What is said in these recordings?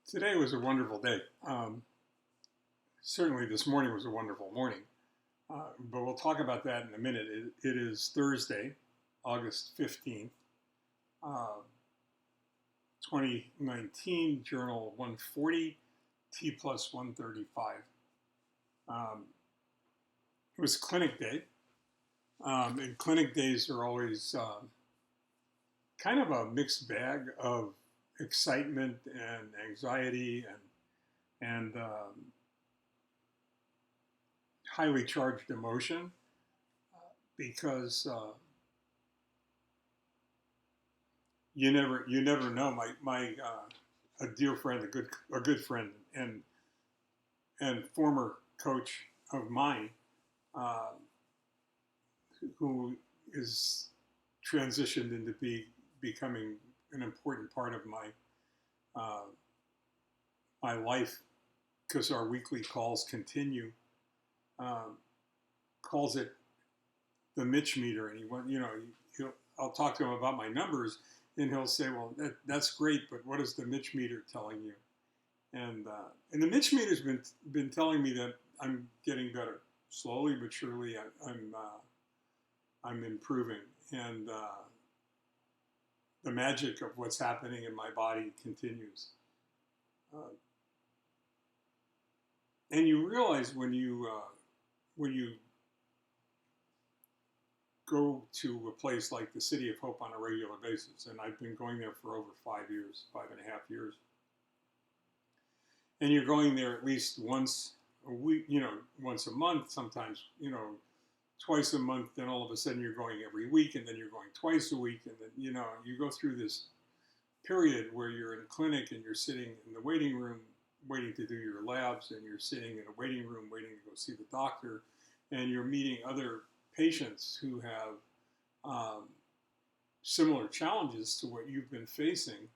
Today was a wonderful day. Certainly, this morning was a wonderful morning, but we'll talk about that in a minute. It is Thursday, August 15th, uh, 2019, Journal 140, T+135. Um, it was clinic day, and clinic days are always kind of a mixed bag of excitement and anxiety and highly charged emotion because you never know. My a dear friend, a good friend, and former coach of mine, uh, who is transitioned into becoming an important part of uh, my life because our weekly calls continue. Um, Calls it the Mitch meter, and I'll talk to him about my numbers, and he'll say, "Well, that's great, but what is the Mitch meter telling you?" And the Mitch meter's been telling me that I'm getting better, slowly but surely. I'm improving, and the magic of what's happening in my body continues. Uh, and you realize when you go to a place like the City of Hope on a regular basis, and I've been going there for over 5 years, 5.5 years, and you're going there at least once a week, once a month, sometimes, twice a month, then all of a sudden you're going every week, and then you're going twice a week, and then, you go through this period where you're in clinic and you're sitting in the waiting room waiting to do your labs, and you're sitting in a waiting room waiting to go see the doctor, and you're meeting other patients who have similar challenges to what you've been facing.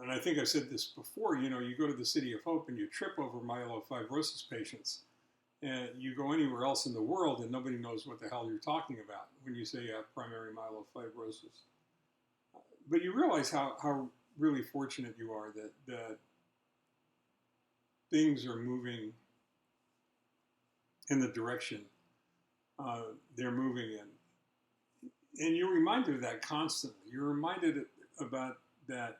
And I think I've said this before, you go to the City of Hope and you trip over myelofibrosis patients, and you go anywhere else in the world and nobody knows what the hell you're talking about when you say you have primary myelofibrosis. But you realize how really fortunate you are that things are moving in the direction they're moving in. And you're reminded of that constantly. You're reminded about that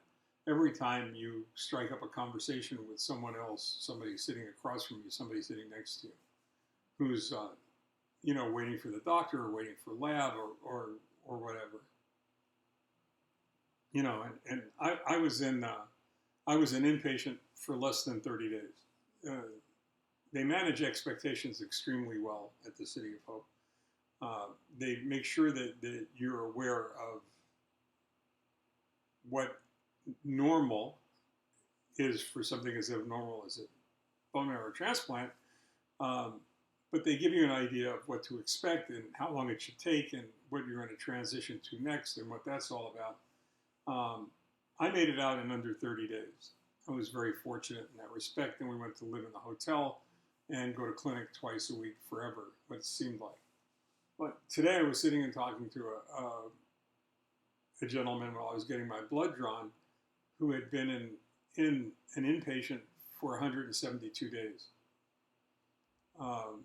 every time you strike up a conversation with someone else, somebody sitting across from you, somebody sitting next to you, who's waiting for the doctor or waiting for lab or whatever. And I was an inpatient for less than 30 days. They manage expectations extremely well at the City of Hope. They make sure that you're aware of what normal is for something as abnormal as a bone marrow transplant, but they give you an idea of what to expect and how long it should take and what you're going to transition to next and what that's all about. I made it out in under 30 days. I was very fortunate in that respect, and we went to live in the hotel and go to clinic twice a week forever, what it seemed like. But today I was sitting and talking to a gentleman while I was getting my blood drawn who had been in an inpatient for 172 days. Um,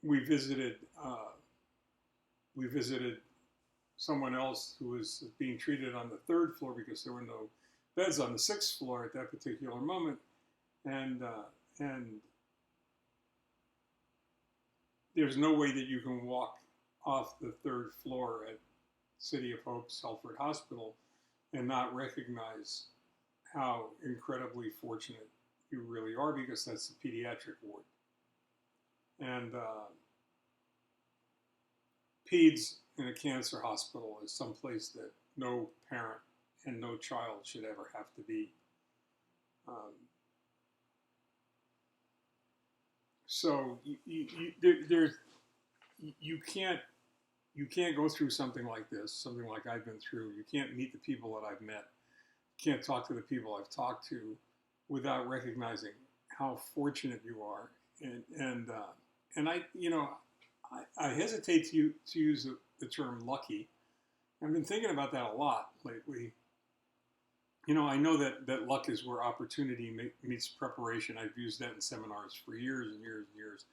we visited we visited someone else who was being treated on the third floor because there were no beds on the sixth floor at that particular moment, and there's no way that you can walk off the third floor at City of Hope Salford Hospital and not recognize how incredibly fortunate you really are, because that's the pediatric ward. And peds in a cancer hospital is someplace that no parent and no child should ever have to be. Um, so you can't go through something like this, something like I've been through. You can't meet the people that I've met. You can't talk to the people I've talked to without recognizing how fortunate you are. And I hesitate to use the term lucky, I've been thinking about that a lot lately. I know that luck is where opportunity meets preparation. I've used that in seminars for years and years and years,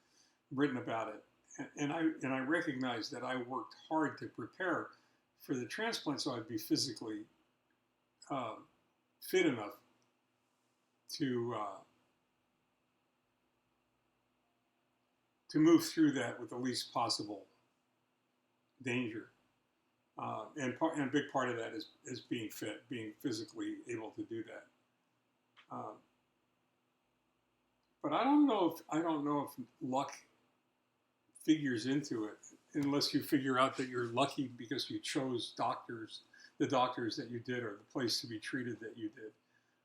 written about it, and I recognize that I worked hard to prepare for the transplant, so I'd be physically uh, fit enough to to move through that with the least possible danger. And a big part of that is being fit, being physically able to do that. Uh, but I don't know if luck figures into it unless you figure out that you're lucky because you chose the doctors that you did, or the place to be treated that you did.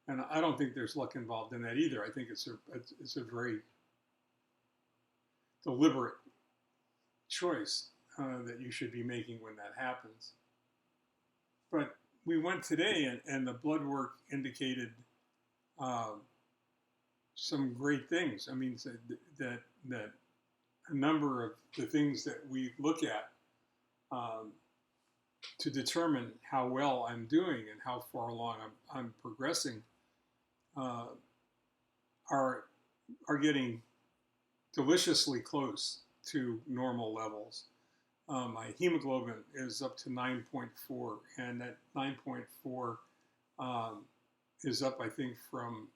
And I don't think there's luck involved in that either. I think it's a very deliberate choice that you should be making when that happens. But we went today, and the blood work indicated uh, some great things. I mean, that a number of the things that we look at um, to determine how well I'm doing and how far along I'm progressing uh, are are getting deliciously close to normal levels. My hemoglobin is up to 9.4, and that 9.4 um, is up, I think, from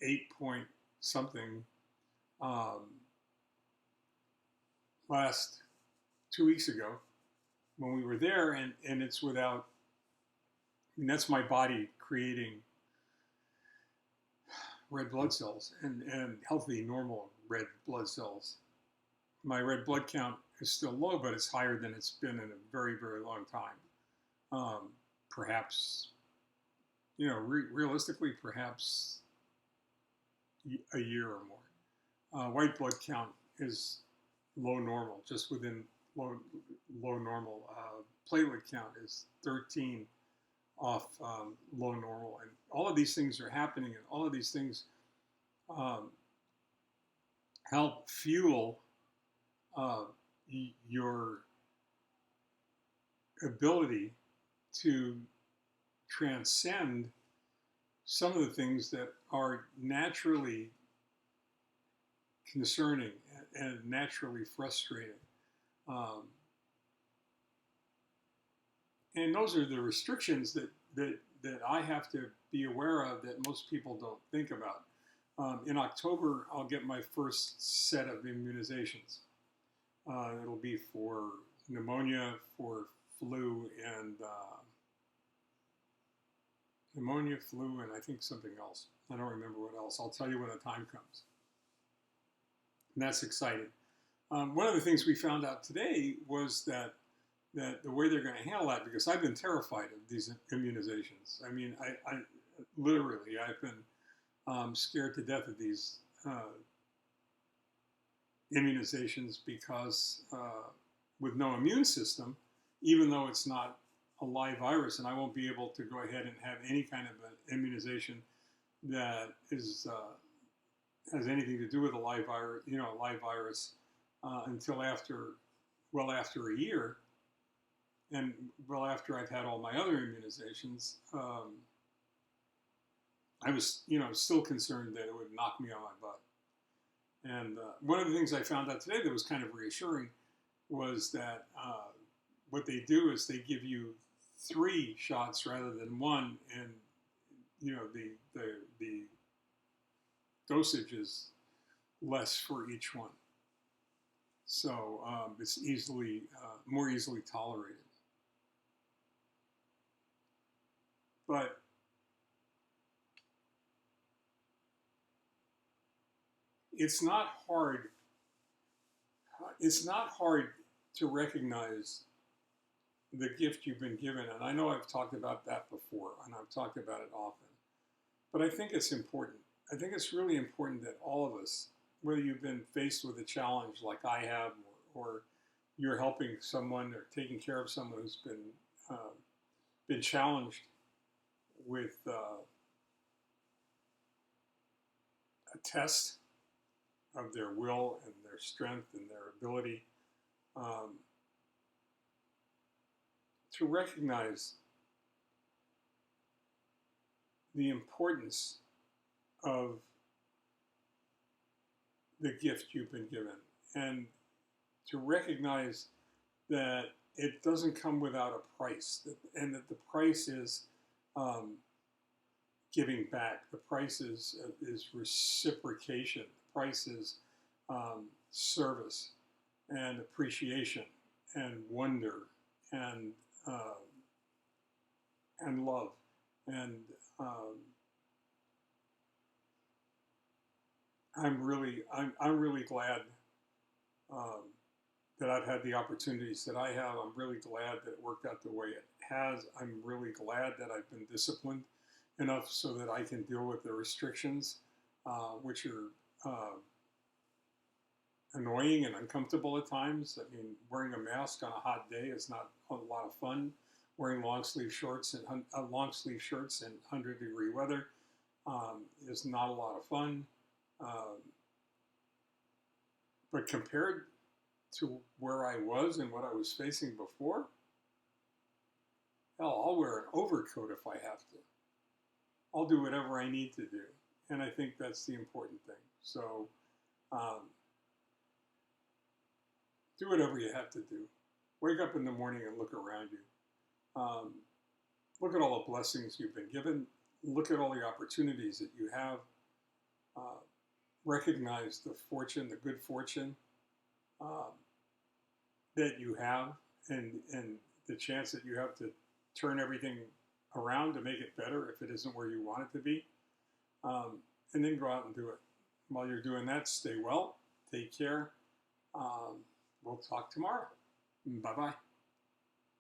8 point something um, last 2 weeks ago when we were there, and it's without, I mean, that's my body creating red blood cells and healthy, normal red blood cells. My red blood count is still low, but it's higher than it's been in a very, very long time. Perhaps, realistically, perhaps a year or more. White blood count is low normal, just within low normal. Platelet count is 13 off low normal, and all of these things are happening, and all of these things um, help fuel uh, your ability to transcend some of the things that are naturally concerning and naturally frustrating. Um, and those are the restrictions that I have to be aware of that most people don't think about. In October, I'll get my first set of immunizations. It'll be for pneumonia, for flu, and I think something else. I don't remember what else. I'll tell you when the time comes. And that's exciting. One of the things we found out today was that the way they're going to handle that, because I've been terrified of these immunizations. I mean, I literally, I've been scared to death of these immunizations because with no immune system, even though it's not a live virus, and I won't be able to go ahead and have any kind of an immunization that is has anything to do with a live virus, until after a year, and well after I've had all my other immunizations. I was, still concerned that it would knock me on my butt. And one of the things I found out today that was kind of reassuring was that what they do is they give you 3 shots rather than 1, and the dosage is less for each one, so it's more easily tolerated. But it's not hard. It's not hard to recognize the gift you've been given, and I know I've talked about that before, and I've talked about it often. But I think it's important. I think it's really important that all of us, whether you've been faced with a challenge like I have, or you're helping someone or taking care of someone who's been challenged with a test of their will and their strength and their ability to recognize the importance of the gift you've been given, and to recognize that it doesn't come without a price, and that the price is giving back. The price is reciprocation. The price is service and appreciation and wonder and love. And I'm really glad that I've had the opportunities that I have. I'm really glad that it worked out the way it has. I'm really glad that I've been disciplined enough so that I can deal with the restrictions, which are annoying and uncomfortable at times. I mean, wearing a mask on a hot day is not a lot of fun. Wearing long sleeve shirts in 100-degree weather is not a lot of fun. But compared to where I was and what I was facing before, hell, I'll wear an overcoat if I have to. I'll do whatever I need to do. And I think that's the important thing. So do whatever you have to do. Wake up in the morning and look around you. Look at all the blessings you've been given. Look at all the opportunities that you have. Recognize the fortune, the good fortune that you have, and the chance that you have to turn everything around to make it better if it isn't where you want it to be. And then go out and do it. While you're doing that, stay well, take care. We'll talk tomorrow. Bye-bye.